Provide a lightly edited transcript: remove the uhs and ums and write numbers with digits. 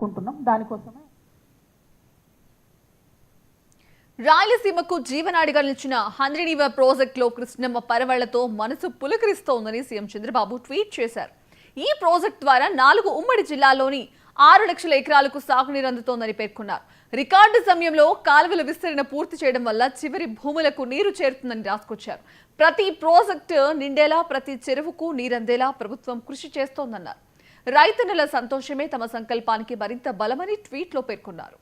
కోరుకుంటున్నాం. దానికోసమే రాయలసీమకు జీవనాడిగా నిలిచిన హంద్రీనీవా ప్రాజెక్టులో కృష్ణమ్మ పరవళ్లతో మనసు పులకరిస్తోందని సీఎం చంద్రబాబు ట్వీట్ చేశారు. ఈ ప్రాజెక్టు ద్వారా 4 ఉమ్మడి జిల్లాల్లోని 6 లక్షల ఎకరాలకు సాగునీరు అందుతోందని పేర్కొన్నారు. రికార్డు సమయంలో కాలువల విస్తరణ పూర్తి చేయడం వల్ల చివరి భూములకు నీరు చేరుతుందని రాసుకొచ్చారు. ప్రతి ప్రాజెక్టు నిండేలా, ప్రతి చెరువుకు నీరందేలా ప్రభుత్వం కృషి చేస్తోందన్నారు. రైతన్నల సంతోషమే తమ సంకల్పానికి మరింత బలమని ట్వీట్లో పేర్కొన్నారు.